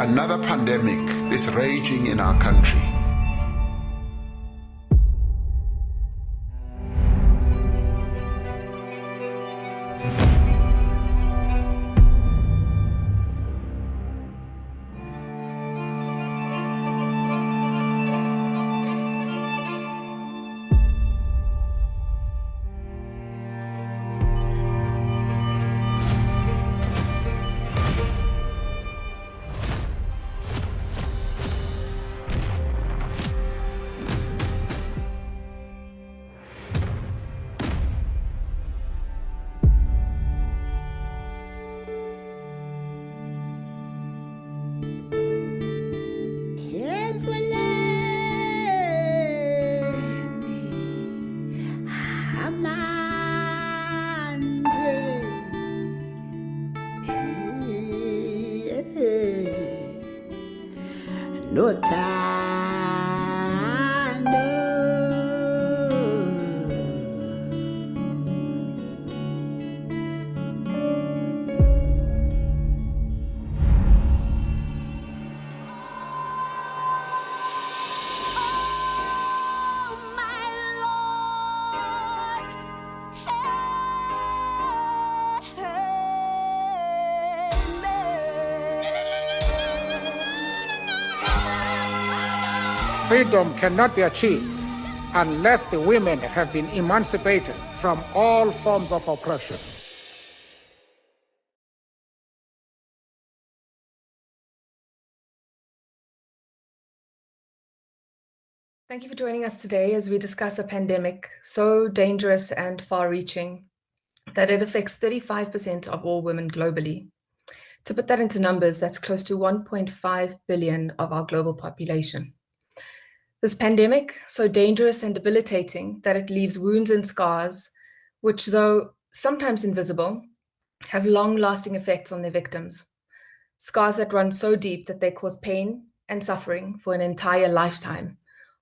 Another pandemic is raging in our country. No time, no. Oh, my Lord, Freedom cannot be achieved unless the women have been emancipated from all forms of oppression. Thank you for joining us today as we discuss a pandemic so dangerous and far-reaching that it affects 35% of all women globally. To put that into numbers, that's close to 1.5 billion of our global population. This pandemic, so dangerous and debilitating that it leaves wounds and scars, which, though sometimes invisible, have long-lasting effects on their victims. Scars that run so deep that they cause pain and suffering for an entire lifetime,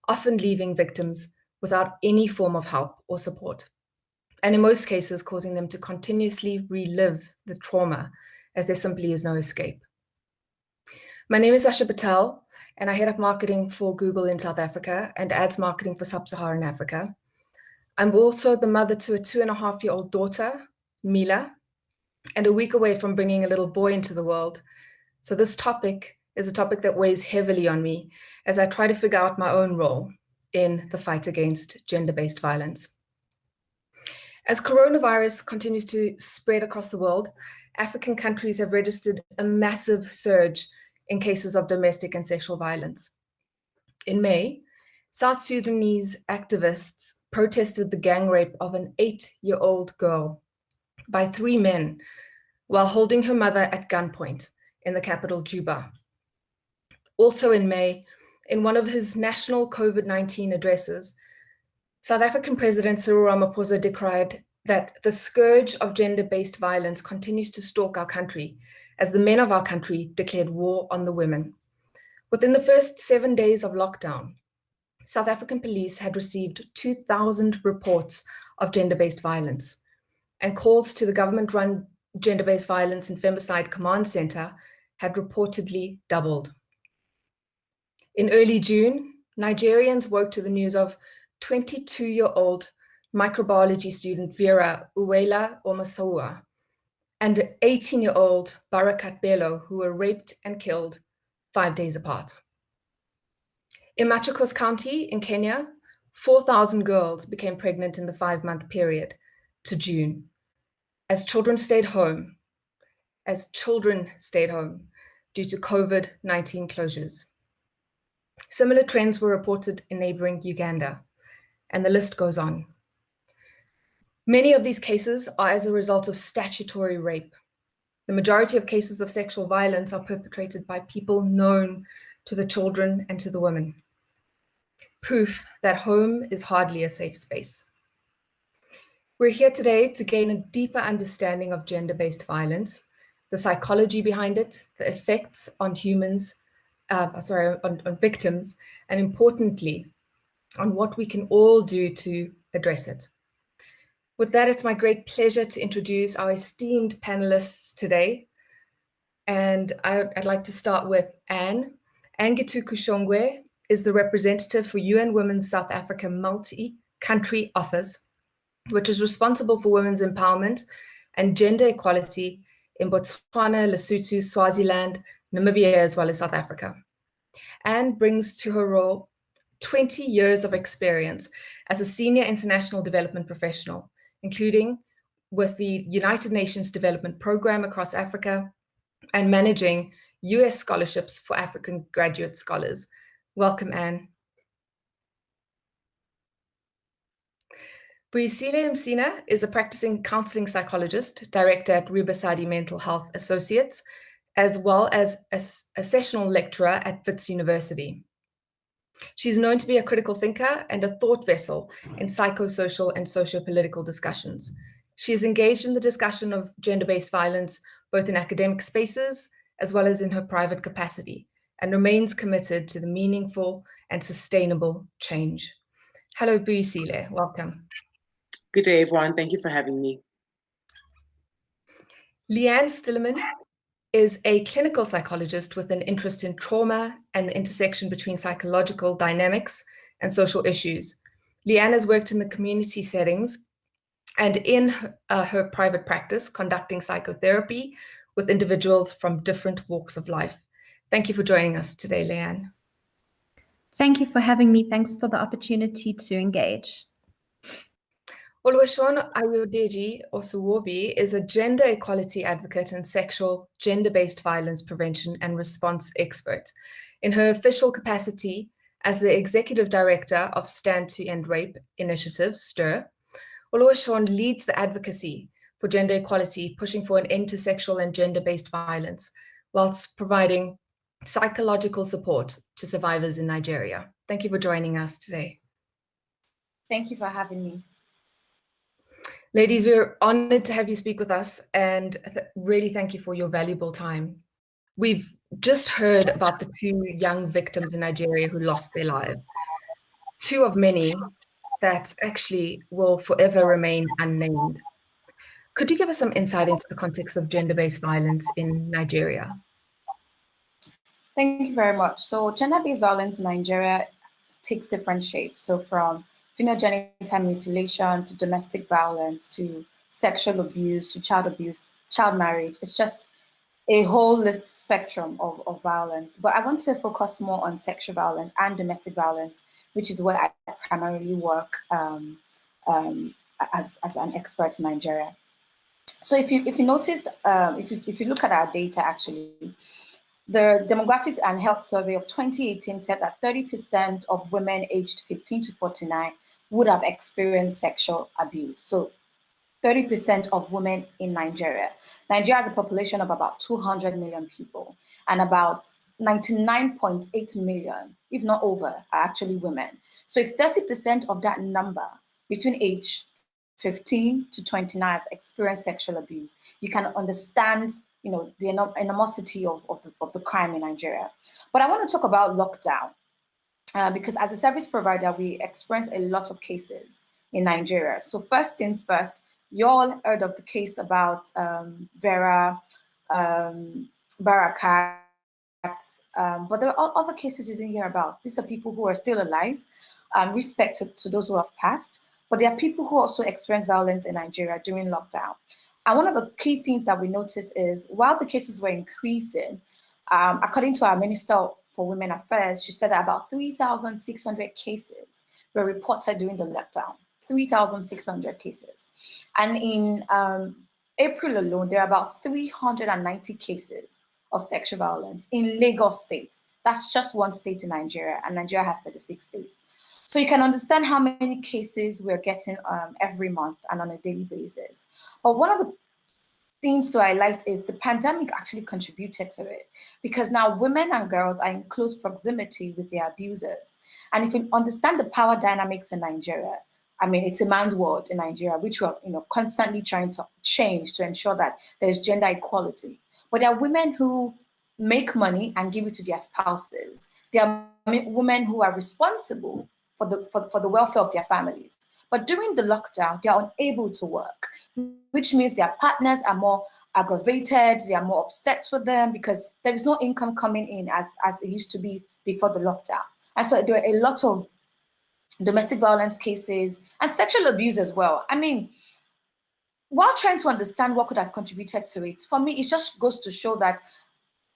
often leaving victims without any form of help or support, and in most cases causing them to continuously relive the trauma as there simply is no escape. My name is Asha Patel, and I head up marketing for Google in South Africa and ads marketing for Sub-Saharan Africa. I'm also the mother to a 2.5-year-old daughter, Mila, and a week away from bringing a little boy into the world. So this topic is a topic that weighs heavily on me as I try to figure out my own role in the fight against gender-based violence. As coronavirus continues to spread across the world, African countries have registered a massive surge in cases of domestic and sexual violence. In May, South Sudanese activists protested the gang rape of an 8-year-old girl by 3 men while holding her mother at gunpoint in the capital, Juba. Also in May, in one of his national COVID-19 addresses, South African President Cyril Ramaphosa decried that the scourge of gender-based violence continues to stalk our country as the men of our country declared war on the women. Within the first 7 days of lockdown, South African police had received 2,000 reports of gender-based violence, and calls to the government-run Gender-Based Violence and Femicide Command Center had reportedly doubled. In early June, Nigerians woke to the news of 22-year-old microbiology student Vera Uwela Omasawa and 18-year-old Barakat Bello, who were raped and killed 5 days apart. In Machakos County in Kenya, 4,000 girls became pregnant in the 5-month period to June as children stayed home due to COVID-19 closures. Similar trends were reported in neighboring Uganda, and the list goes on. Many of these cases are as a result of statutory rape. The majority of cases of sexual violence are perpetrated by people known to the children and to the women. Proof that home is hardly a safe space. We're here today to gain a deeper understanding of gender-based violence, the psychology behind it, the effects on on victims, and importantly, on what we can all do to address it. With that, it's my great pleasure to introduce our esteemed panelists today. And I'd like to start with Anne. Anne Githuku-Shongwe is the representative for UN Women's South Africa Multi-Country Office, which is responsible for women's empowerment and gender equality in Botswana, Lesotho, Swaziland, Namibia, as well as South Africa. Anne brings to her role 20 years of experience as a senior international development professional, including with the United Nations Development Programme across Africa and managing US scholarships for African graduate scholars. Welcome, Anne. Buyisile Mncina is a practicing counselling psychologist, director at Ribasadi Mental Health Associates, as well as a sessional lecturer at Wits University. She's known to be a critical thinker and a thought vessel in psychosocial and socio-political discussions. She is engaged in the discussion of gender-based violence, both in academic spaces as well as in her private capacity, and remains committed to the meaningful and sustainable change. Hello, Buyisile. Welcome. Good day, everyone. Thank you for having me. Leanne Stillerman is a clinical psychologist with an interest in trauma and the intersection between psychological dynamics and social issues. Leanne has worked in the community settings and in her private practice, conducting psychotherapy with individuals from different walks of life. Thank you for joining us today, Leanne. Thank you for having me. Thanks for the opportunity to engage. Oluwaseun Ayodeji, Osowobi, is a gender equality advocate and sexual gender-based violence prevention and response expert. In her official capacity as the executive director of Stand to End Rape Initiative, STER, Oluwaseun leads the advocacy for gender equality, pushing for an end to sexual and gender-based violence, whilst providing psychological support to survivors in Nigeria. Thank you for joining us today. Thank you for having me. Ladies, we're honored to have you speak with us and really thank you for your valuable time. We've just heard about the 2 young victims in Nigeria who lost their lives, 2 of many that actually will forever remain unnamed. Could you give us some insight into the context of gender-based violence in Nigeria? Thank you very much. So gender-based violence in Nigeria takes different shapes. So from female genital mutilation to domestic violence to sexual abuse to child marriage. It's just a whole spectrum of violence. But I want to focus more on sexual violence and domestic violence, which is where I primarily work as an expert in Nigeria. So if you noticed, if you look at our data actually, the Demographics and Health Survey of 2018 said that 30% of women aged 15 to 49 would have experienced sexual abuse. So 30% of women in Nigeria. Nigeria has a population of about 200 million people, and about 99.8 million, if not over, are actually women. So if 30% of that number between age 15 to 29 has experienced sexual abuse, you can understand, you know, the enormosity of the crime in Nigeria. But I want to talk about lockdown because as a service provider, we experience a lot of cases in Nigeria. So first things first, you all heard of the case about Vera Barakat, but there are other cases you didn't hear about. These are people who are still alive, respect to those who have passed, but there are people who also experience violence in Nigeria during lockdown. And one of the key things that we noticed is while the cases were increasing, according to our Minister for Women Affairs, she said that about 3,600 cases were reported during the lockdown, 3,600 cases. And in April alone, there are about 390 cases of sexual violence in Lagos State. That's just one state in Nigeria, and Nigeria has 36 states. So you can understand how many cases we're getting every month and on a daily basis. But one of the things to highlight is the pandemic actually contributed to it, because now women and girls are in close proximity with their abusers. And if you understand the power dynamics in Nigeria, I mean, it's a man's world in Nigeria, which we're constantly trying to change to ensure that there's gender equality. But there are women who make money and give it to their spouses. There are women who are responsible for the welfare of their families. But during the lockdown, they are unable to work, which means their partners are more aggravated, they are more upset with them because there is no income coming in as it used to be before the lockdown. And so there are a lot of domestic violence cases and sexual abuse as well. I mean, while trying to understand what could have contributed to it, for me, it just goes to show that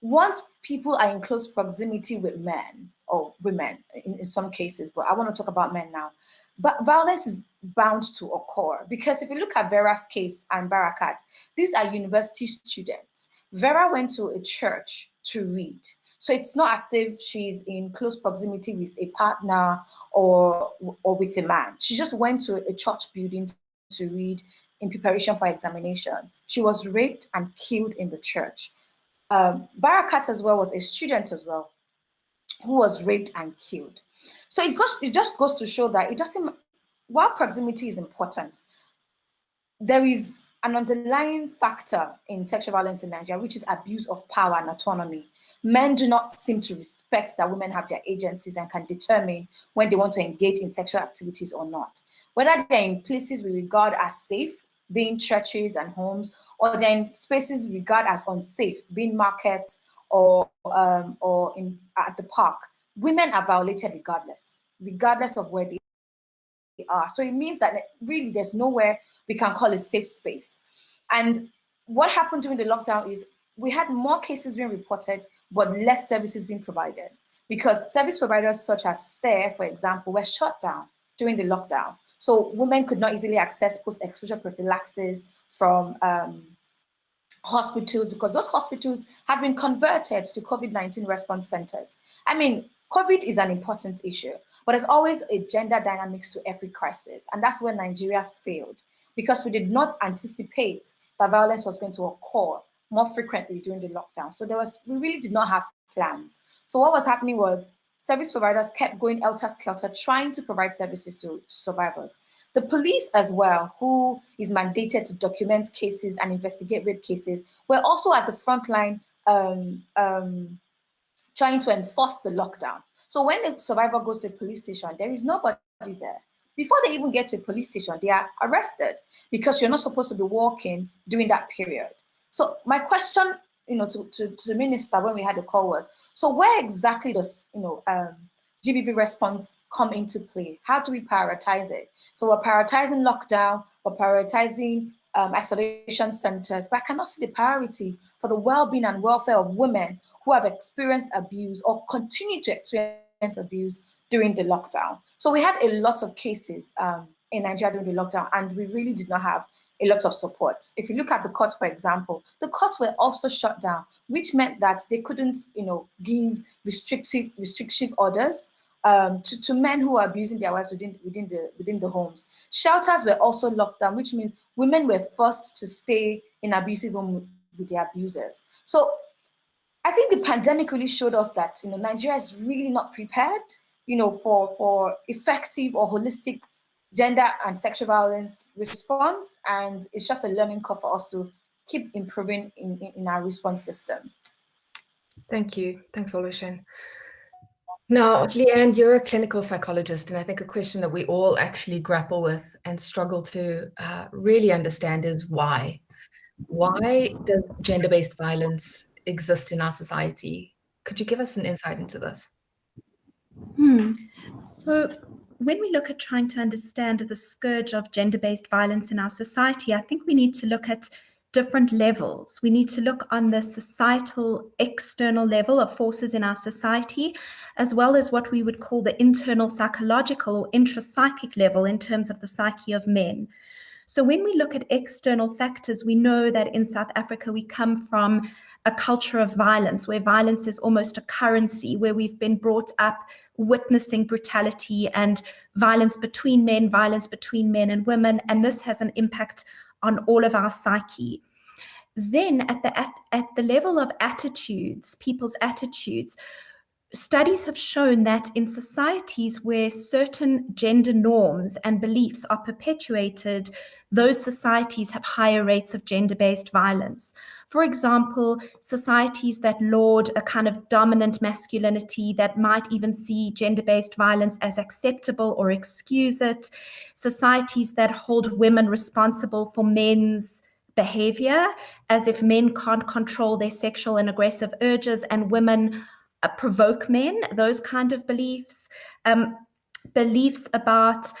once people are in close proximity with men or women in some cases, but I want to talk about men now, but violence is bound to occur because if you look at Vera's case and Barakat, these are university students. Vera went to a church to read. So it's not as if she's in close proximity with a partner or with a man. She just went to a church building to read in preparation for examination. She was raped and killed in the church. Barakat as well was a student as well who was raped and killed. So it just goes to show that it doesn't, while proximity is important, there is an underlying factor in sexual violence in Nigeria, which is abuse of power and autonomy. Men do not seem to respect that women have their agencies and can determine when they want to engage in sexual activities or not. Whether they're in places we regard as safe, being churches and homes, or they're in spaces we regard as unsafe, being markets or at the park, women are violated regardless of where they are. So it means that really there's nowhere we can call a safe space. And what happened during the lockdown is we had more cases being reported, but less services being provided because service providers such as STER, for example, were shut down during the lockdown. So women could not easily access post-exposure prophylaxis from hospitals because those hospitals had been converted to COVID-19 response centers. I mean, COVID is an important issue, but there's always a gender dynamics to every crisis. And that's where Nigeria failed because we did not anticipate that violence was going to occur more frequently during the lockdown. So we really did not have plans. So what was happening was service providers kept going helter-skelter, trying to provide services to survivors. The police as well, who is mandated to document cases and investigate rape cases, were also at the front line trying to enforce the lockdown. So when a survivor goes to a police station, there is nobody there. Before they even get to a police station, they are arrested because you're not supposed to be walking during that period. So my question, to the minister when we had the call was, so where exactly does, GBV response come into play? How do we prioritize it? So we're prioritizing lockdown, we're prioritizing isolation centers, but I cannot see the priority for the well-being and welfare of women who have experienced abuse or continue to experience abuse during the lockdown. So we had a lot of cases in Nigeria during the lockdown, and we really did not have a lot of support. If you look at the courts, for example, the courts were also shut down, which meant that they couldn't, give restrictive orders to men who are abusing their wives within the homes. Shelters were also locked down, which means women were forced to stay in abusive homes with their abusers. So I think the pandemic really showed us that Nigeria is really not prepared, for effective or holistic gender and sexual violence response, and it's just a learning curve for us to keep improving in our response system. Thank you. Thanks, Oluwaseun. Now, Leanne, you're a clinical psychologist, and I think a question that we all actually grapple with and struggle to really understand is why. Why does gender-based violence exist in our society? Could you give us an insight into this? So when we look at trying to understand the scourge of gender-based violence in our society, I think we need to look at different levels. We need to look on the societal external level of forces in our society, as well as what we would call the internal psychological or intrapsychic level in terms of the psyche of men. So when we look at external factors, we know that in South Africa, we come from a culture of violence, where violence is almost a currency, where we've been brought up witnessing brutality and violence between men and women, and this has an impact on all of our psyche. Then at the level of attitudes, people's attitudes, studies have shown that in societies where certain gender norms and beliefs are perpetuated, those societies have higher rates of gender-based violence. For example, societies that laud a kind of dominant masculinity that might even see gender-based violence as acceptable or excuse it, societies that hold women responsible for men's behavior, as if men can't control their sexual and aggressive urges and women provoke men, those kind of beliefs. Beliefs about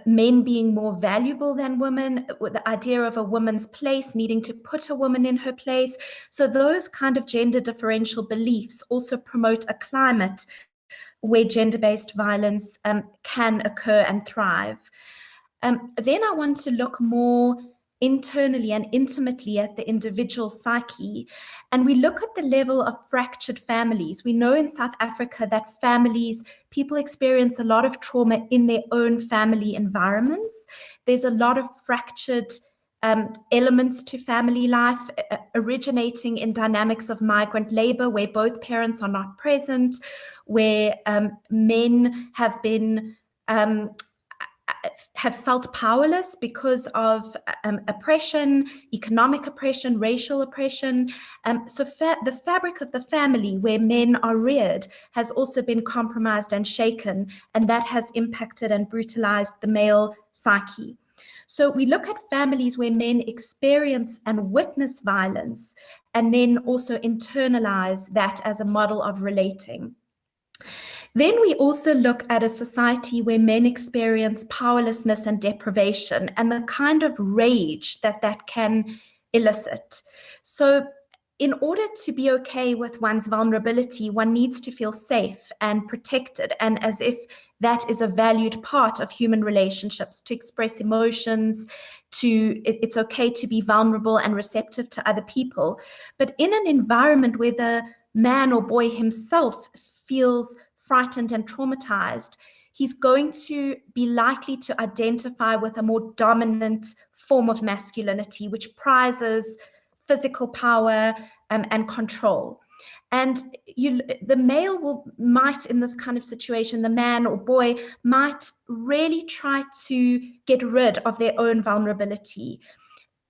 men being more valuable than women, with the idea of a woman's place, needing to put a woman in her place. So those kind of gender differential beliefs also promote a climate where gender-based violence can occur and thrive. Then I want to look more internally and intimately at the individual psyche, and we look at the level of fractured families. We know in South Africa that people experience a lot of trauma in their own family environments. There's a lot of fractured elements to family life, originating in dynamics of migrant labor, where both parents are not present, where men have been have felt powerless because of oppression, economic oppression, racial oppression. So the fabric of the family where men are reared has also been compromised and shaken, and that has impacted and brutalized the male psyche. So we look at families where men experience and witness violence, and then also internalize that as a model of relating. Then we also look at a society where men experience powerlessness and deprivation, and the kind of rage that can elicit. So in order to be okay with one's vulnerability, one needs to feel safe and protected, and as if that is a valued part of human relationships, to express emotions, it's okay to be vulnerable and receptive to other people. But in an environment where the man or boy himself feels frightened and traumatized, he's going to be likely to identify with a more dominant form of masculinity, which prizes physical power and control. And the male might, in this kind of situation, the man or boy might really try to get rid of their own vulnerability.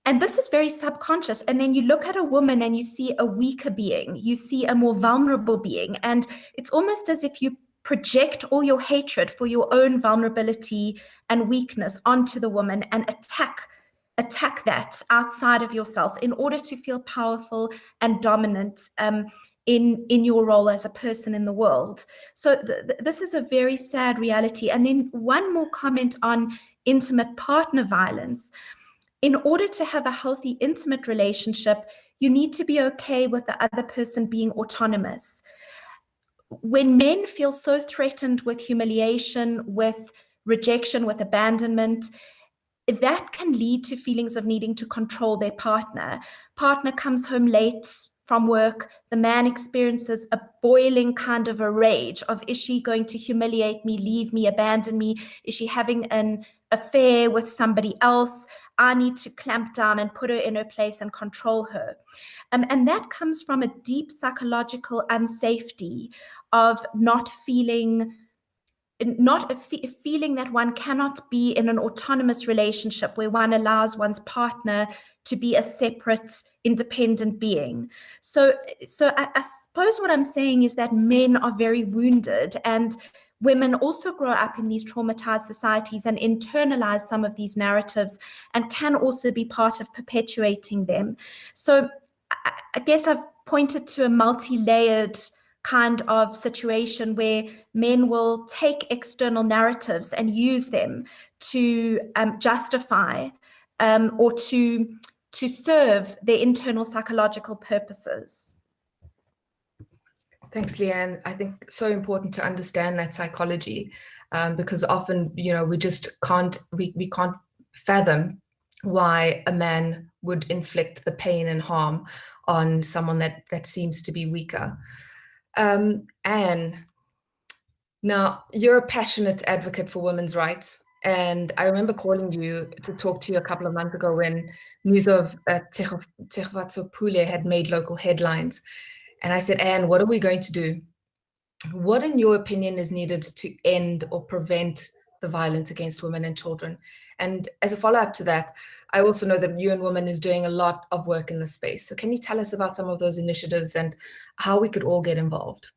And this is very subconscious. And then you look at a woman and you see a weaker being, you see a more vulnerable being. And it's almost as if you project all your hatred for your own vulnerability and weakness onto the woman and attack that outside of yourself in order to feel powerful and dominant in your role as a person in the world. So this is a very sad reality. And then one more comment on intimate partner violence. In order to have a healthy, intimate relationship, you need to be okay with the other person being autonomous. When men feel so threatened with humiliation, with rejection, with abandonment, that can lead to feelings of needing to control their partner. Partner comes home late from work, the man experiences a boiling kind of a rage of, is she going to humiliate me, leave me, abandon me? Is she having an affair with somebody else? I need to clamp down and put her in her place and control her. And that comes from a deep psychological unsafety of not feeling that one cannot be in an autonomous relationship where one allows one's partner to be a separate, independent being. So I suppose what I'm saying is that men are very wounded, and women also grow up in these traumatized societies and internalize some of these narratives and can also be part of perpetuating them. So I guess I've pointed to a multi-layered kind of situation where men will take external narratives and use them to justify or to serve their internal psychological purposes. Thanks, Leanne. I think so important to understand that psychology, because often, we just can't fathom why a man would inflict the pain and harm on someone that seems to be weaker. Anne, now you're a passionate advocate for women's rights, and I remember calling you to talk to you a couple of months ago when news of Oluwaseun had made local headlines. And I said, Anne, what are we going to do? What, in your opinion, is needed to end or prevent the violence against women and children? And as a follow-up to that, I also know that UN Women is doing a lot of work in this space. So can you tell us about some of those initiatives and how we could all get involved?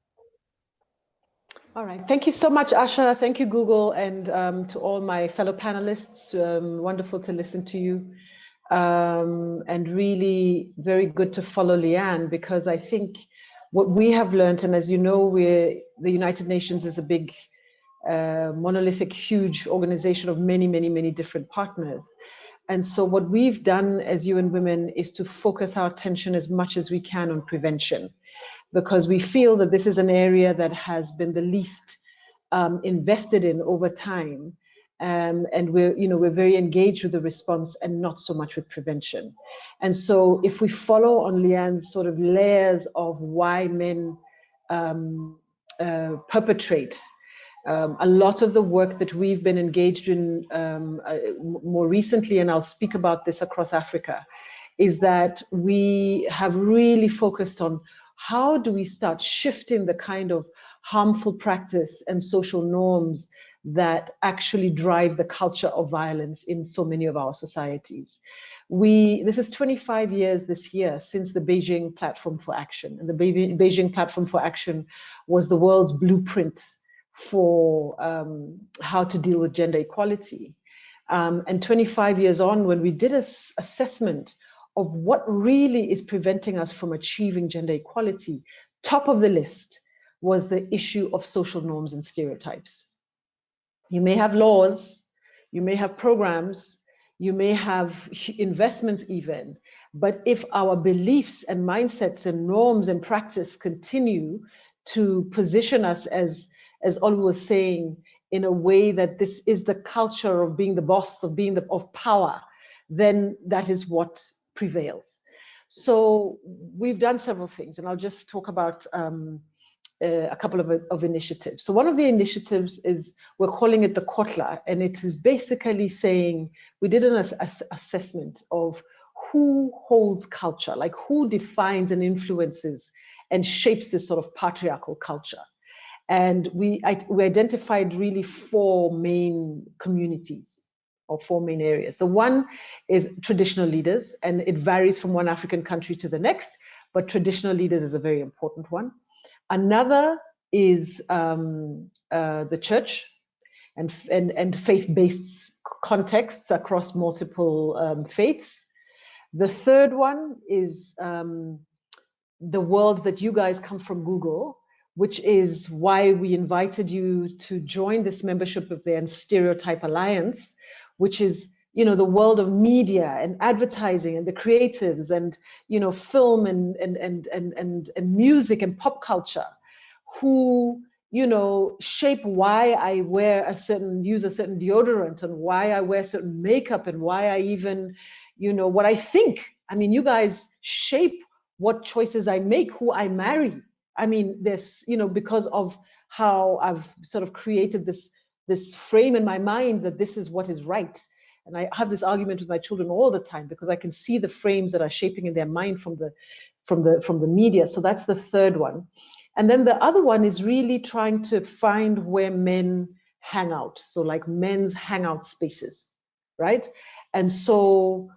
All right. Thank you so much, Asha. Thank you, Google, and to all my fellow panelists. Wonderful to listen to you. and really very good to follow Leanne, because I think what we have learned, and as you know, the United Nations is a big, monolithic, huge organization of many, many, many different partners. And so what we've done as UN Women is to focus our attention as much as we can on prevention, because we feel that this is an area that has been the least invested in over time. And we're very engaged with the response and not so much with prevention. And so if we follow on Leanne's sort of layers of why men perpetrate, a lot of the work that we've been engaged in more recently, and I'll speak about this across Africa, is that we have really focused on how do we start shifting the kind of harmful practice and social norms that actually drive the culture of violence in so many of our societies. This is 25 years this year since the Beijing Platform for Action. And the Beijing Platform for Action was the world's blueprint for how to deal with gender equality. And 25 years on, when we did an assessment of what really is preventing us from achieving gender equality, top of the list was the issue of social norms and stereotypes. You may have laws, you may have programs, you may have investments even, but if our beliefs and mindsets and norms and practice continue to position us as Olu was saying, in a way that this is the culture of being the boss, of power, then that is what prevails. So we've done several things, and I'll just talk about a couple of initiatives. So one of the initiatives is, we're calling it the Kotla, and it is basically saying, we did an assessment of who holds culture, like who defines and influences and shapes this sort of patriarchal culture. And we identified really 4 main communities, or 4 main areas. The one is traditional leaders, and it varies from one African country to the next, but traditional leaders is a very important one. Another is the church and faith-based contexts across multiple faiths. The third one is the world that you guys come from, Google, which is why we invited you to join this membership of the Stereotype Alliance, which is, the world of media and advertising and the creatives and, film and music and pop culture, who, shape why I use a certain deodorant, and why I wear certain makeup, and why I even, what I think. I mean, you guys shape what choices I make, who I marry. I mean, this, because of how I've sort of created this frame in my mind that this is what is right. And I have this argument with my children all the time, because I can see the frames that are shaping in their mind from the media. So that's the third one. And then the other one is really trying to find where men hang out. So like men's hangout spaces, right? And so,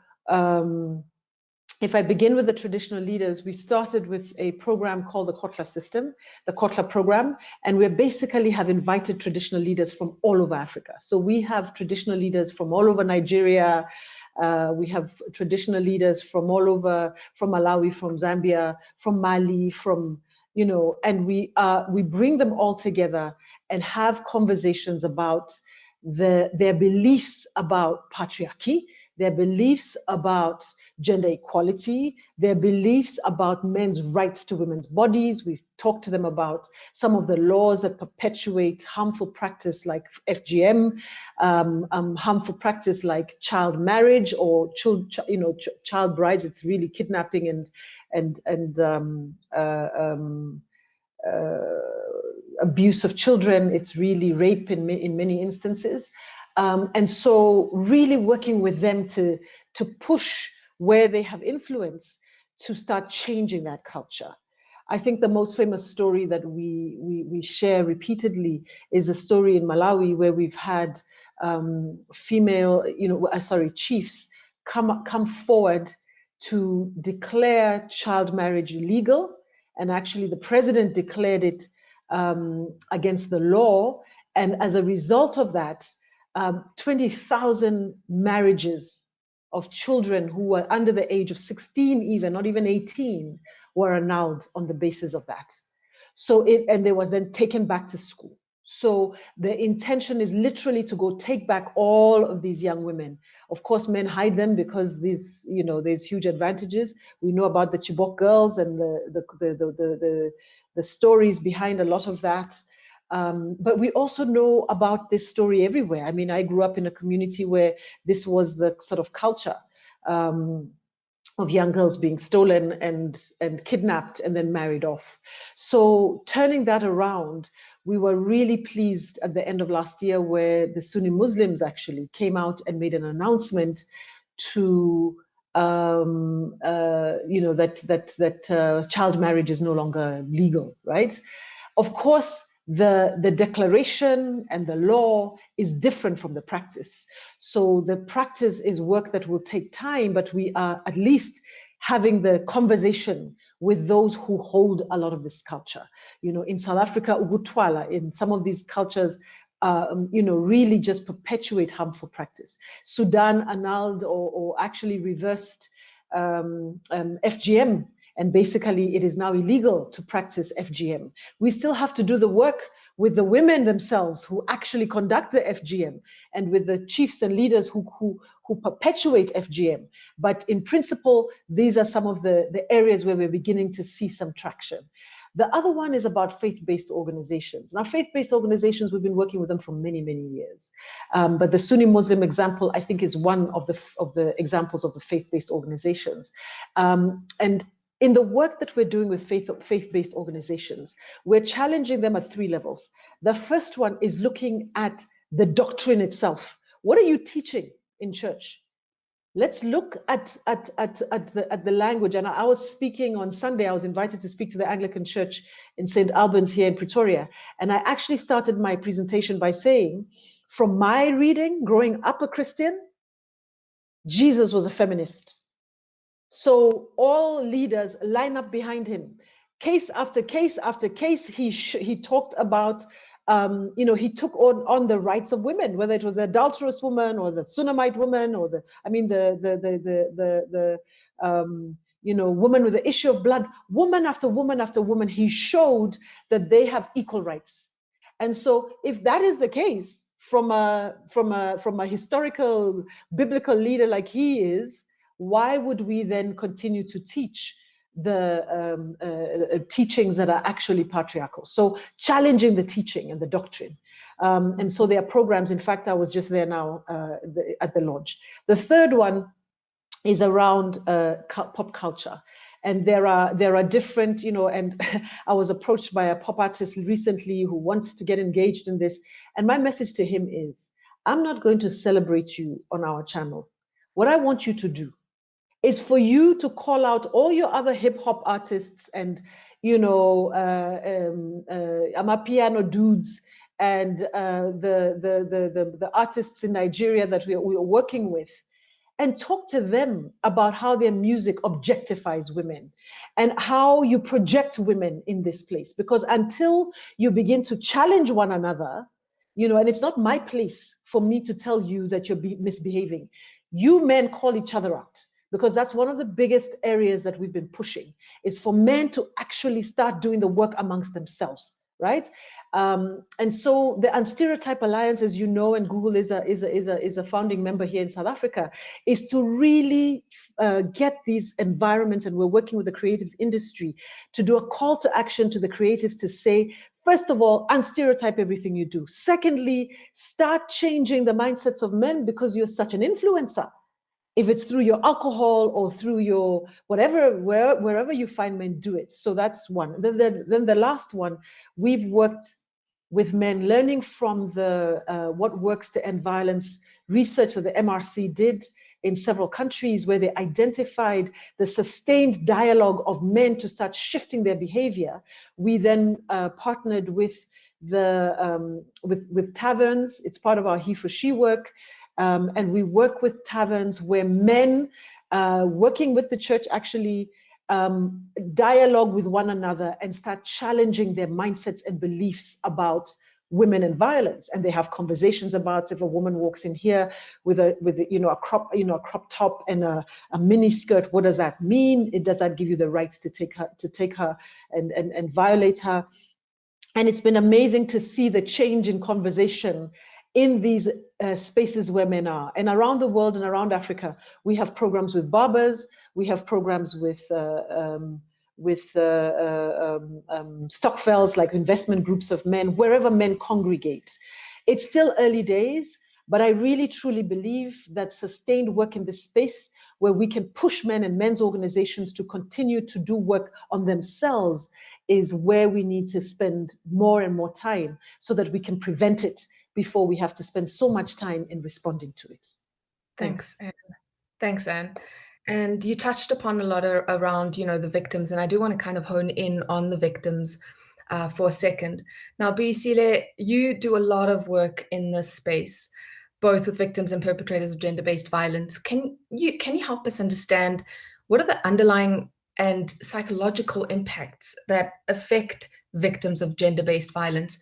if I begin with the traditional leaders, we started with a program called the Kotla system, the Kotla program, and we basically have invited traditional leaders from all over Africa. So we have traditional leaders from all over Nigeria. We have traditional leaders from all over, from Malawi, from Zambia, from Mali, and we bring them all together and have conversations about their beliefs about patriarchy, their beliefs about gender equality, their beliefs about men's rights to women's bodies. We've talked to them about some of the laws that perpetuate harmful practice like FGM, harmful practice like child marriage or child brides. It's really kidnapping and abuse of children. It's really rape in many instances. And so really working with them to push where they have influence to start changing that culture. I think the most famous story that we share repeatedly is a story in Malawi where we've had female, chiefs come forward to declare child marriage illegal. And actually the president declared it against the law. And as a result of that, 20,000 marriages of children who were under the age of 16, even not even 18, were annulled on the basis of that. So and they were then taken back to school. So the intention is literally to go take back all of these young women. Of course, men hide them because these, you know, there's huge advantages. We know about the Chibok girls and the stories behind a lot of that. But we also know about this story everywhere. I mean, I grew up in a community where this was the sort of culture of young girls being stolen and kidnapped and then married off. So turning that around, we were really pleased at the end of last year where the Sunni Muslims actually came out and made an announcement to you know, that child marriage is no longer legal, right? Of course, the declaration and the law is different from the practice. So the practice is work that will take time, but we are at least having the conversation with those who hold a lot of this culture. You know, in South Africa, Ubutwala, in some of these cultures, you know, really just perpetuate harmful practice. Sudan annulled or actually reversed FGM. And basically, it is now illegal to practice FGM. We still have to do the work with the women themselves who actually conduct the FGM and with the chiefs and leaders who perpetuate FGM. But in principle, these are some of the areas where we're beginning to see some traction. The other one is about faith-based organizations. Now, faith-based organizations, we've been working with them for many, many years. But the Sunni Muslim example, I think, is one of the examples of the faith-based organizations. And in the work that we're doing with faith-based organizations, we're challenging them at 3 levels. The first one is looking at the doctrine itself. What are you teaching in church? Let's look at the language. And I was speaking on Sunday. I was invited to speak to the Anglican Church in St. Albans here in Pretoria. And I actually started my presentation by saying, from my reading, growing up a Christian, Jesus was a feminist. So all leaders line up behind him. Case after case after case, he talked about, you know, he took on the rights of women, whether it was the adulterous woman or the Sunamite woman or you know, woman with the issue of blood, woman after woman after woman, he showed that they have equal rights. And so if that is the case from a historical biblical leader like he is, why would we then continue to teach the teachings that are actually patriarchal? So challenging the teaching and the doctrine. And so there are programs. In fact, I was just there now at the lodge. The third one is around pop culture. And there are different, you know, and I was approached by a pop artist recently who wants to get engaged in this. And my message to him is, I'm not going to celebrate you on our channel. What I want you to do is for you to call out all your other hip hop artists and, you know, Amapiano dudes and the artists in Nigeria that we are working with, and talk to them about how their music objectifies women and how you project women in this place. Because until you begin to challenge one another, you know, and it's not my place for me to tell you that you're misbehaving. You men call each other out. Because that's one of the biggest areas that we've been pushing, is for men to actually start doing the work amongst themselves, right? And so the Unstereotype Alliance, as you know, and Google is a founding member here in South Africa, is to really get these environments, and we're working with the creative industry to do a call to action to the creatives to say, first of all, unstereotype everything you do. Secondly, start changing the mindsets of men because you're such an influencer. If it's through your alcohol or through your whatever, wherever you find men, do it. So that's one. Then the last one, we've worked with men, learning from the what works to end violence research that the MRC did in several countries, where they identified the sustained dialogue of men to start shifting their behavior. We then partnered with with taverns. It's part of our He for She work. And we work with taverns where men working with the church actually dialogue with one another and start challenging their mindsets and beliefs about women and violence, and they have conversations about if a woman walks in here with a crop top and a mini skirt, what does that mean? Does that give you the right to take her and violate her? And it's been amazing to see the change in conversation in these spaces where men are. And around the world and around Africa, we have programs with barbers, we have programs with stokvels, like investment groups of men, wherever men congregate. It's still early days, but I really truly believe that sustained work in this space where we can push men and men's organizations to continue to do work on themselves is where we need to spend more and more time so that we can prevent it before we have to spend so much time in responding to it. Thanks, Anne. Thanks, Anne. And you touched upon a lot around, the victims, and I do want to kind of hone in on the victims for a second. Now, Buyisile, you do a lot of work in this space, both with victims and perpetrators of gender-based violence. Can you help us understand what are the underlying and psychological impacts that affect victims of gender-based violence?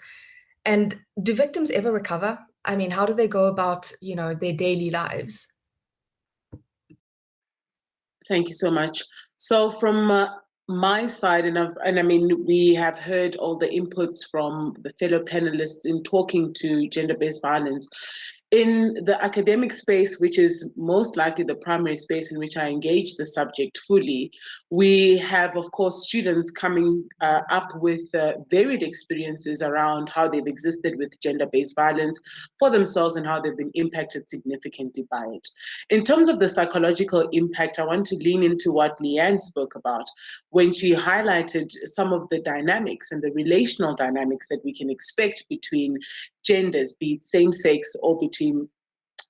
And do victims ever recover? I mean, how do they go about, their daily lives? Thank you so much. So from my side, and I mean, we have heard all the inputs from the fellow panelists in talking to gender-based violence. In the academic space, which is most likely the primary space in which I engage the subject fully, we have, of course, students coming up with varied experiences around how they've existed with gender-based violence for themselves and how they've been impacted significantly by it. In terms of the psychological impact, I want to lean into what Leanne spoke about when she highlighted some of the dynamics and the relational dynamics that we can expect between genders, be it same-sex or between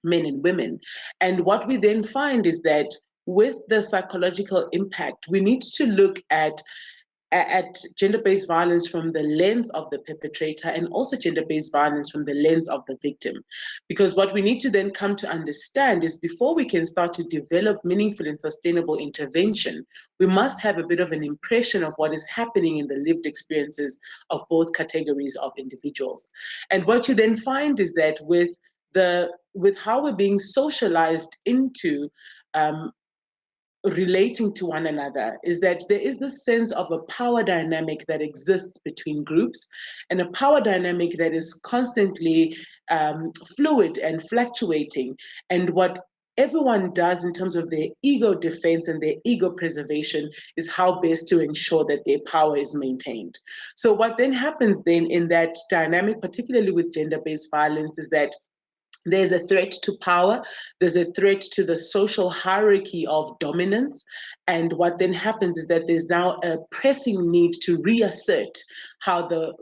men and women. And what we then find is that with the psychological impact, we need to look at gender-based violence from the lens of the perpetrator and also gender-based violence from the lens of the victim. Because what we need to then come to understand is before we can start to develop meaningful and sustainable intervention, we must have a bit of an impression of what is happening in the lived experiences of both categories of individuals. And what you then find is that with how we're being socialized into relating to one another is that there is this sense of a power dynamic that exists between groups, and a power dynamic that is constantly fluid and fluctuating. And what everyone does in terms of their ego defense and their ego preservation is how best to ensure that their power is maintained. So what then happens then in that dynamic, particularly with gender-based violence, is that there's a threat to power, there's a threat to the social hierarchy of dominance. And what then happens is that there's now a pressing need to reassert how the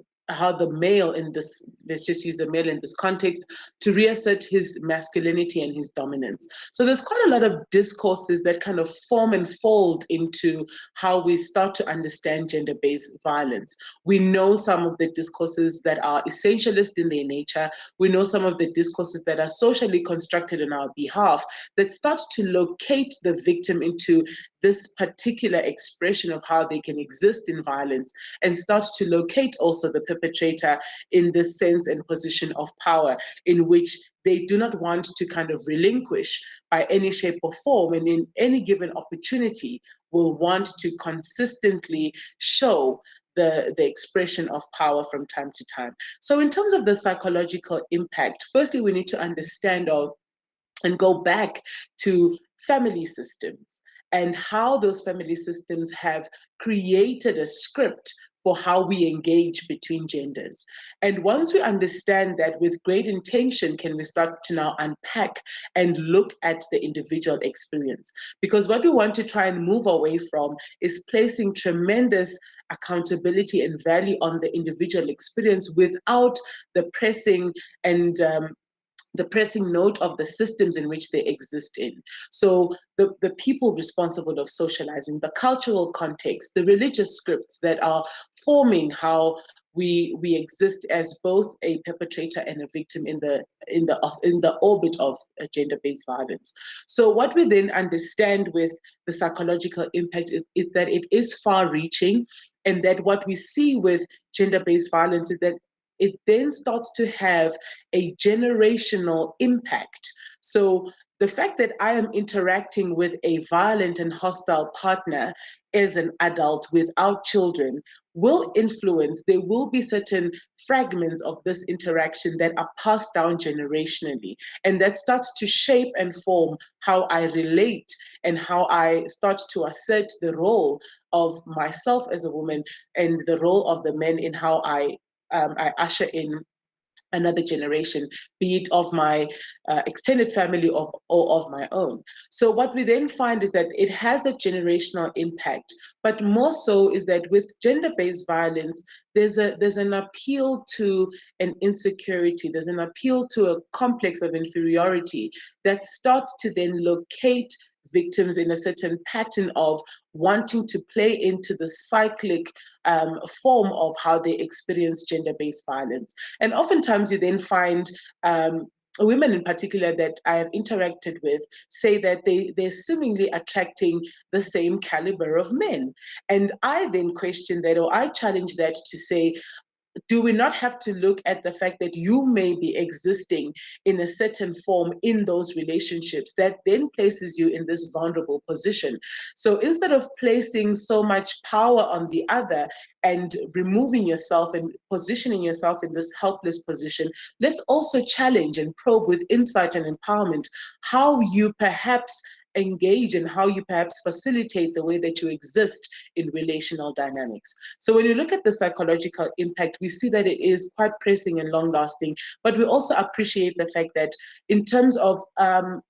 male in this, let's just use the male in this context, to reassert his masculinity and his dominance. So there's quite a lot of discourses that kind of form and fold into how we start to understand gender-based violence. We know some of the discourses that are essentialist in their nature. We know some of the discourses that are socially constructed on our behalf that start to locate the victim into this particular expression of how they can exist in violence, and start to locate also the perpetrator in this sense and position of power in which they do not want to kind of relinquish by any shape or form, and in any given opportunity will want to consistently show the expression of power from time to time. So in terms of the psychological impact, firstly, we need to understand and go back to family systems and how those family systems have created a script for how we engage between genders. And once we understand that, with great intention, can we start to now unpack and look at the individual experience. Because what we want to try and move away from is placing tremendous accountability and value on the individual experience without the pressing and the pressing note of the systems in which they exist in. So the people responsible of socializing, the cultural context, the religious scripts that are forming how we exist as both a perpetrator and a victim in the orbit of gender-based violence. So what we then understand with the psychological impact is that it is far-reaching, and that what we see with gender-based violence is that it then starts to have a generational impact. So the fact that I am interacting with a violent and hostile partner as an adult without children will influence, there will be certain fragments of this interaction that are passed down generationally. And that starts to shape and form how I relate and how I start to assert the role of myself as a woman and the role of the men in how I usher in another generation, be it of my extended family or of my own. So what we then find is that it has a generational impact, but more so is that with gender-based violence, there's an appeal to an insecurity, there's an appeal to a complex of inferiority that starts to then locate victims in a certain pattern of wanting to play into the cyclic form of how they experience gender-based violence. And oftentimes you then find women in particular that I have interacted with say that they're seemingly attracting the same caliber of men. And I then question that, or I challenge that to say, do we not have to look at the fact that you may be existing in a certain form in those relationships that then places you in this vulnerable position? So instead of placing so much power on the other and removing yourself and positioning yourself in this helpless position, let's also challenge and probe with insight and empowerment how you perhaps engage and how you perhaps facilitate the way that you exist in relational dynamics. So when you look at the psychological impact, we see that it is quite pressing and long lasting, but we also appreciate the fact that in terms of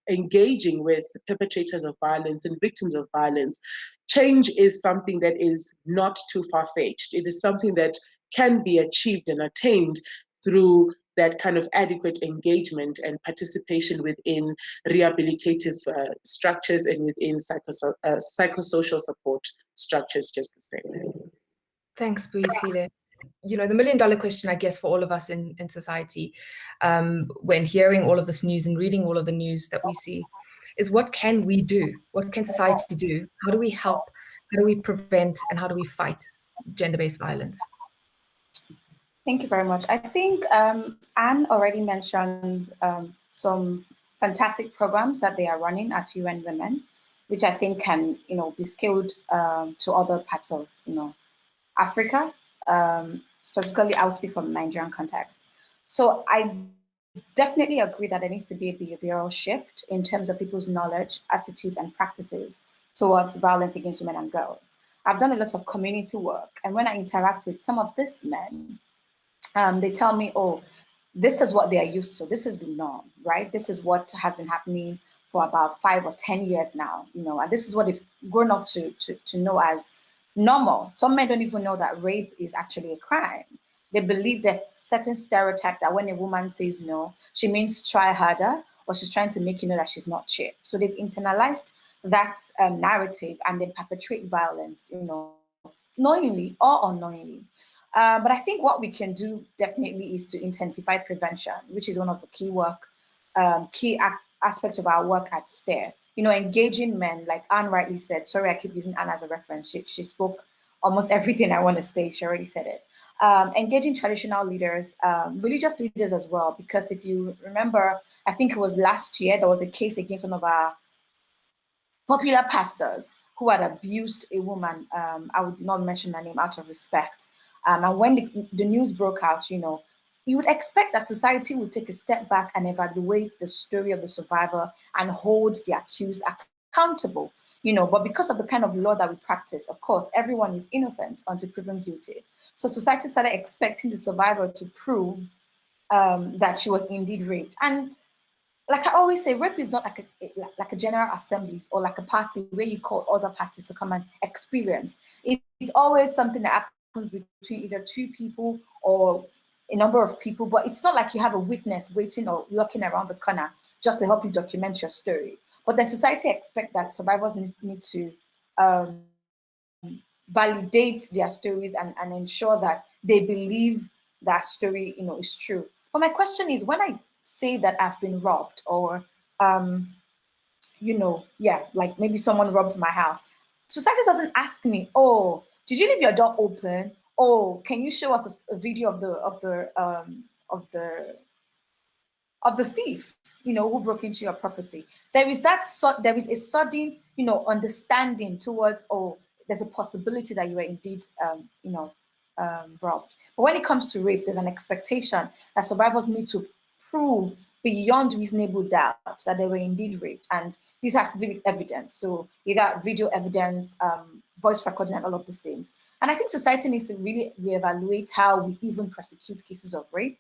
engaging with perpetrators of violence and victims of violence, change is something that is not too far-fetched. It is something that can be achieved and attained through that kind of adequate engagement and participation within rehabilitative structures and within psychosocial support structures just the same. Thanks, Buyisile. You know, the million-dollar question, I guess, for all of us in society, when hearing all of this news and reading all of the news that we see, is what can we do? What can society do? How do we help? How do we prevent? And how do we fight gender-based violence? Thank you very much. I think Anne already mentioned some fantastic programs that they are running at UN Women, which I think can, be scaled to other parts of, Africa. Specifically, I'll speak from the Nigerian context. So I definitely agree that there needs to be a behavioral shift in terms of people's knowledge, attitudes, and practices towards violence against women and girls. I've done a lot of community work, and when I interact with some of these men, they tell me, oh, this is what they are used to. This is the norm, right? This is what has been happening for about 5 or 10 years now, and this is what they've grown up to know as normal. Some men don't even know that rape is actually a crime. They believe there's certain stereotype that when a woman says no, she means try harder, or she's trying to make you know that she's not cheap. So they've internalized that narrative and they perpetrate violence, knowingly or unknowingly. But I think what we can do definitely is to intensify prevention, which is one of the key aspects of our work at STER. Engaging men, like Anne rightly said, sorry, I keep using Anne as a reference. She spoke almost everything I want to say. She already said it. Engaging traditional leaders, religious leaders as well, because if you remember, I think it was last year, there was a case against one of our popular pastors who had abused a woman. I would not mention her name out of respect. And when the news broke out, you would expect that society would take a step back and evaluate the story of the survivor and hold the accused accountable, but because of the kind of law that we practice, of course, everyone is innocent until proven guilty. So society started expecting the survivor to prove that she was indeed raped. And like I always say, rape is not like a general assembly or like a party where you call other parties to come and experience. It's always something that happens between either two people or a number of people, but it's not like you have a witness waiting or looking around the corner just to help you document your story. But then society expects that survivors need to validate their stories and ensure that they believe that story, is true. But my question is, when I say that I've been robbed or, like maybe someone robbed my house, society doesn't ask me, oh, did you leave your door open? oh, can you show us a video of the thief, who broke into your property? There is a sudden, understanding towards, oh, there's a possibility that you were indeed, robbed. But when it comes to rape, there's an expectation that survivors need to prove beyond reasonable doubt that they were indeed raped. And this has to do with evidence. So either video evidence, voice recording, and all of these things. And I think society needs to really reevaluate how we even prosecute cases of rape,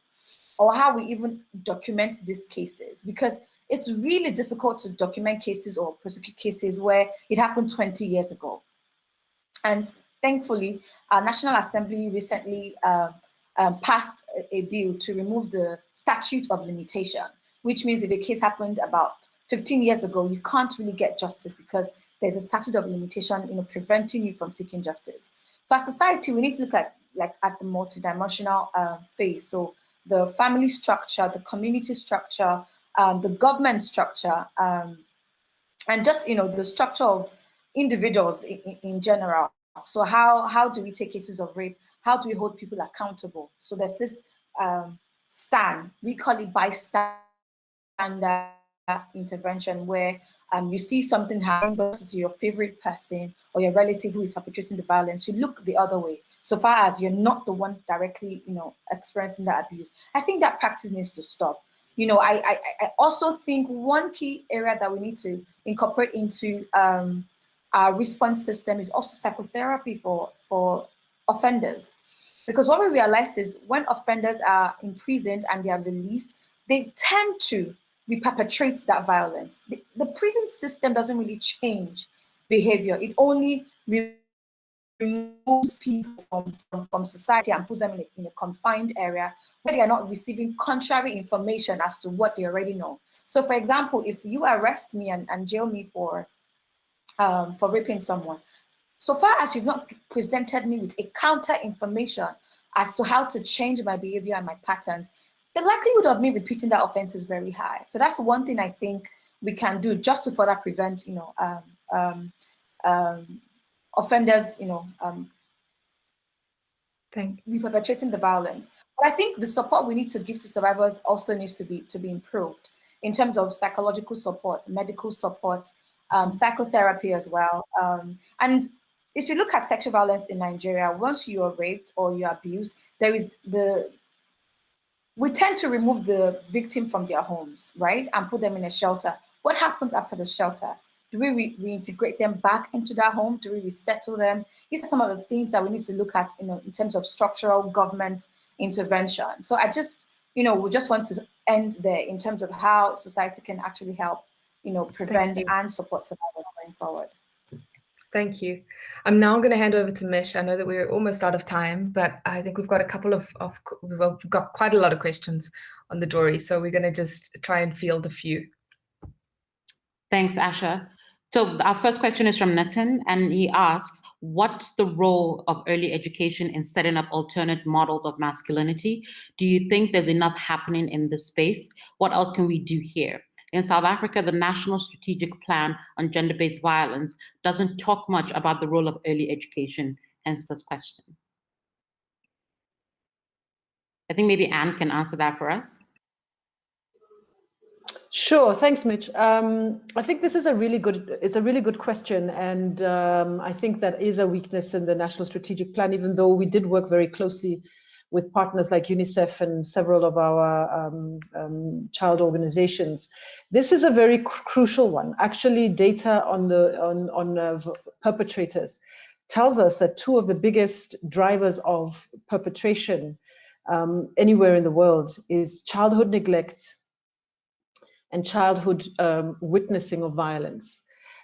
or how we even document these cases, because it's really difficult to document cases or prosecute cases where it happened 20 years ago. And thankfully, our National Assembly recently passed a bill to remove the statute of limitation, which means if a case happened about 15 years ago, you can't really get justice because there's a statute of limitation, preventing you from seeking justice. So as society, we need to look at the multidimensional phase. So the family structure, the community structure, the government structure, and just the structure of individuals in general. So how do we take cases of rape? How do we hold people accountable? So there's this STEM, we call it bystander intervention, where you see something happen to your favorite person or your relative who is perpetrating the violence, you look the other way, so far as you're not the one directly, experiencing that abuse. I think that practice needs to stop. I also think one key area that we need to incorporate into our response system is also psychotherapy for offenders. Because what we realized is when offenders are imprisoned and they are released, they tend to reperpetrate that violence. The prison system doesn't really change behavior. It only removes people from society and puts them in a confined area where they are not receiving contrary information as to what they already know. So for example, if you arrest me and jail me for raping someone, so far as you've not presented me with a counter information as to how to change my behavior and my patterns, the likelihood of me repeating that offense is very high. So that's one thing I think we can do just to further prevent, offenders, reperpetrating the violence. But I think the support we need to give to survivors also needs to be improved in terms of psychological support, medical support, psychotherapy as well. And if you look at sexual violence in Nigeria, once you are raped or you're abused, we tend to remove the victim from their homes, right? And put them in a shelter. What happens after the shelter? Do we reintegrate them back into their home? Do we resettle them? These are some of the things that we need to look at, in terms of structural government intervention. So I just, we just want to end there in terms of how society can actually help, prevent and support survivors going forward. Thank you. I'm now going to hand over to Mish. I know that we're almost out of time, but I think we've got a couple we've got quite a lot of questions on the dory, so we're going to just try and field a few. Thanks, Asha. So our first question is from Nitin, and he asks, what's the role of early education in setting up alternate models of masculinity? Do you think there's enough happening in this space? What else can we do here? In South Africa, the National Strategic Plan on Gender-Based Violence doesn't talk much about the role of early education, hence this question. I think maybe Anne can answer that for us. Sure, thanks, Mitch. I think this is a really good question, and I think that is a weakness in the National Strategic Plan, even though we did work very closely with partners like UNICEF and several of our child organizations. This is a very crucial one. Actually, data on perpetrators tells us that two of the biggest drivers of perpetration anywhere in the world is childhood neglect and childhood witnessing of violence.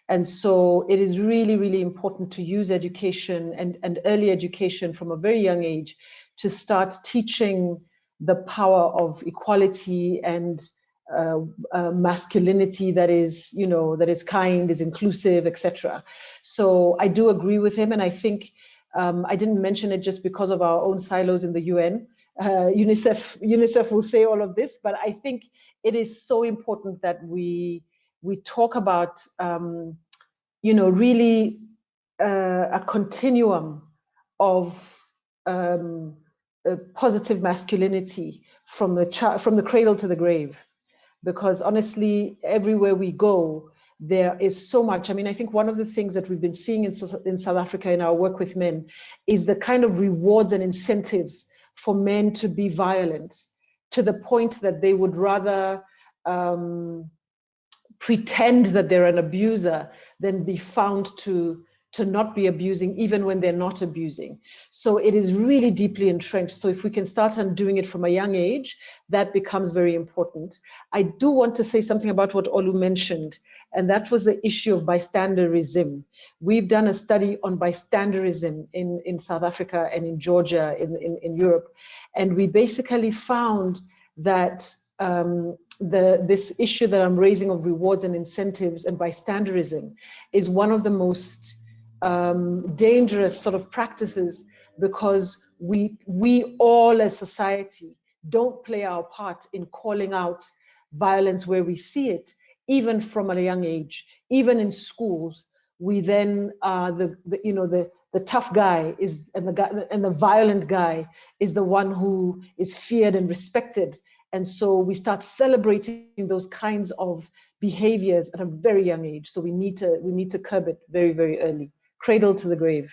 And so it is really, really important to use education and early education from a very young age to start teaching the power of equality and masculinity that is, that is kind, is inclusive, etc. So I do agree with him, and I think I didn't mention it just because of our own silos in the UN. UNICEF will say all of this, but I think it is so important that we talk about, really a continuum of positive masculinity from the cradle to the grave, because honestly, everywhere we go, there is so much. I mean, I think one of the things that we've been seeing in South Africa in our work with men is the kind of rewards and incentives for men to be violent, to the point that they would rather pretend that they're an abuser than be found to not be abusing, even when they're not abusing. So it is really deeply entrenched. So if we can start undoing it from a young age, that becomes very important. I do want to say something about what Olu mentioned, and that was the issue of bystanderism. We've done a study on bystanderism in South Africa and in Georgia, in Europe, and we basically found that this issue that I'm raising of rewards and incentives and bystanderism is one of the most dangerous sort of practices, because we all as society don't play our part in calling out violence where we see it, even from a young age. Even in schools, we then the tough guy is and the violent guy is the one who is feared and respected. And so we start celebrating those kinds of behaviors at a very young age. So we need to curb it very, very early, cradle to the grave.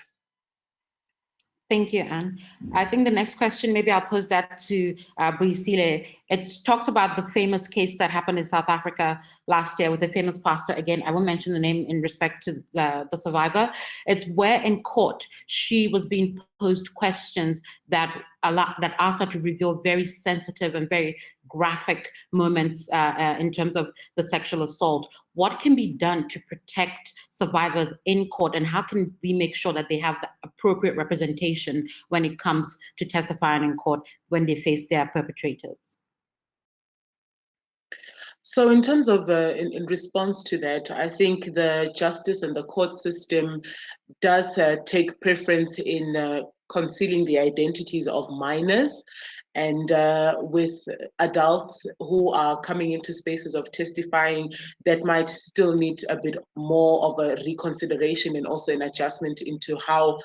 Thank you, Anne. I think the next question, maybe I'll pose that to Buyisile. It talks about the famous case that happened in South Africa last year with a famous pastor. Again, I won't mention the name in respect to the survivor. It's where in court she was being posed questions that asked her to reveal very sensitive and very graphic moments in terms of the sexual assault. What can be done to protect survivors in court, and how can we make sure that they have the appropriate representation when it comes to testifying in court when they face their perpetrators? So in terms of, in response to that, I think the justice and the court system does take preference in concealing the identities of minors. And with adults who are coming into spaces of testifying, that might still need a bit more of a reconsideration and also an adjustment into how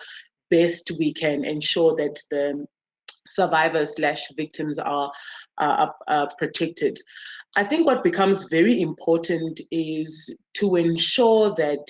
best we can ensure that the survivors/victims are protected. I think what becomes very important is to ensure that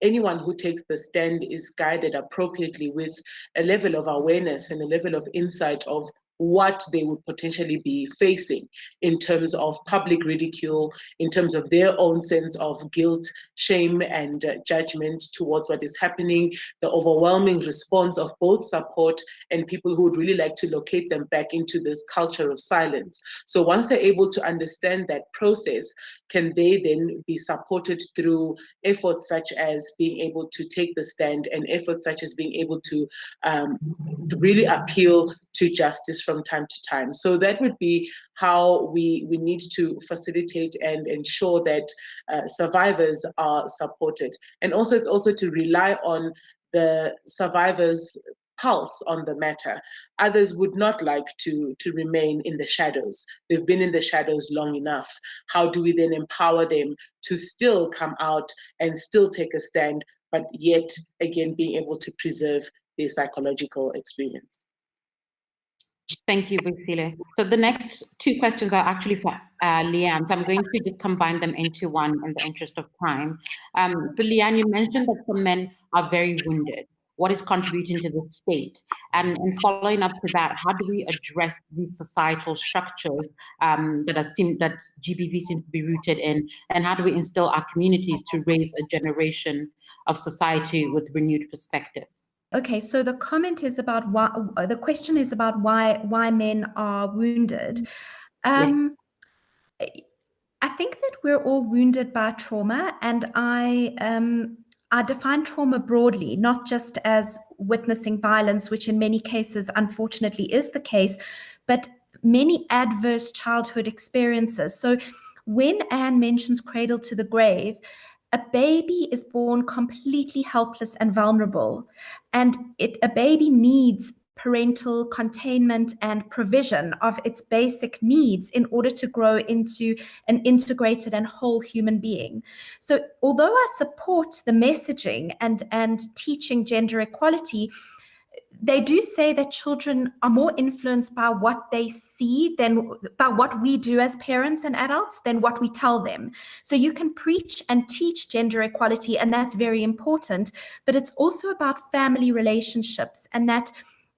anyone who takes the stand is guided appropriately with a level of awareness and a level of insight of what they would potentially be facing in terms of public ridicule, in terms of their own sense of guilt, shame, and judgment towards what is happening, the overwhelming response of both support and people who would really like to locate them back into this culture of silence. So once they're able to understand that process, can they then be supported through efforts such as being able to take the stand and efforts such as being able to really appeal to justice from time to time. So that would be how we need to facilitate and ensure that survivors are supported. And also it's also to rely on the survivors' pulse on the matter. Others would not like to remain in the shadows. They've been in the shadows long enough. How do we then empower them to still come out and still take a stand, but yet again being able to preserve their psychological experience? Thank you, Buyisile. So the next two questions are actually for Leanne. So I'm going to just combine them into one in the interest of time. So Leanne, you mentioned that some men are very wounded. What is contributing to this state? And following up to that, how do we address these societal structures that GBV seems to be rooted in? And how do we instill our communities to raise a generation of society with renewed perspectives? Okay, so the comment is about why, the question is about why men are wounded. Yes. I think that we're all wounded by trauma, and I define trauma broadly, not just as witnessing violence, which in many cases, unfortunately, is the case, but many adverse childhood experiences. So when Anne mentions cradle to the grave, a baby is born completely helpless and vulnerable, and a baby needs parental containment and provision of its basic needs in order to grow into an integrated and whole human being. So although I support the messaging and teaching gender equality, they do say that children are more influenced by what they see than by what we do as parents and adults than what we tell them. So you can preach and teach gender equality, and that's very important, but it's also about family relationships, and that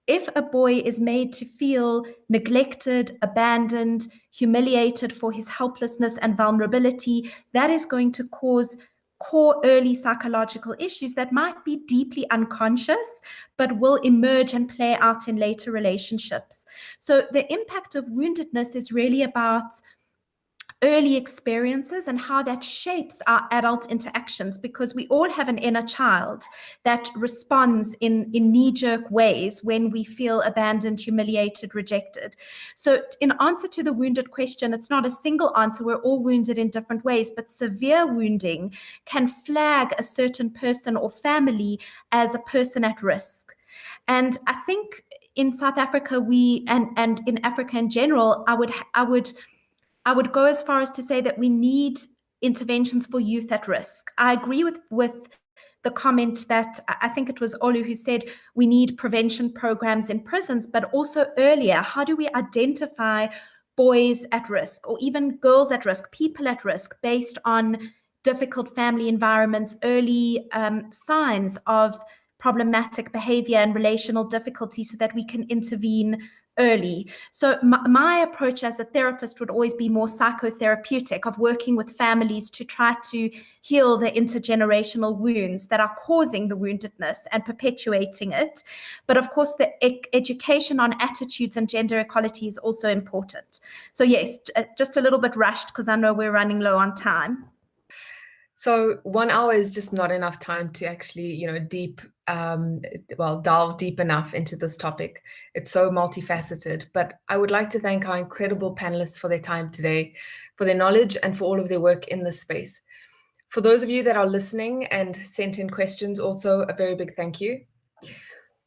if a boy is made to feel neglected, abandoned, humiliated for his helplessness and vulnerability, that is going to cause core early psychological issues that might be deeply unconscious, but will emerge and play out in later relationships. So the impact of woundedness is really about early experiences and how that shapes our adult interactions, because we all have an inner child that responds in knee-jerk ways when we feel abandoned, humiliated, rejected. So in answer to the wounded question, it's not a single answer. We're all wounded in different ways, but severe wounding can flag a certain person or family as a person at risk. And I think in South Africa, and in Africa in general, I would go as far as to say that we need interventions for youth at risk. I agree with the comment that I think it was Olu who said we need prevention programs in prisons, but also earlier, how do we identify boys at risk or even girls at risk, people at risk, based on difficult family environments, early signs of problematic behavior and relational difficulty, so that we can intervene early. So my approach as a therapist would always be more psychotherapeutic, of working with families to try to heal the intergenerational wounds that are causing the woundedness and perpetuating it. But of course, the education on attitudes and gender equality is also important. So yes, just a little bit rushed because I know we're running low on time. So 1 hour is just not enough time to actually, delve deep enough into this topic. It's so multifaceted, but I would like to thank our incredible panelists for their time today, for their knowledge, and for all of their work in this space. For those of you that are listening and sent in questions, also a very big thank you.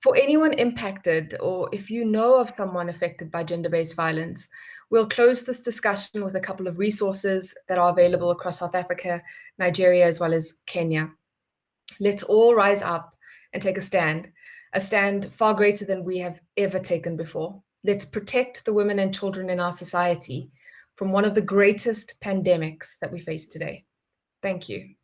For anyone impacted, or if you know of someone affected by gender-based violence, we'll close this discussion with a couple of resources that are available across South Africa, Nigeria, as well as Kenya. Let's all rise up and take a stand far greater than we have ever taken before. Let's protect the women and children in our society from one of the greatest pandemics that we face today. Thank you.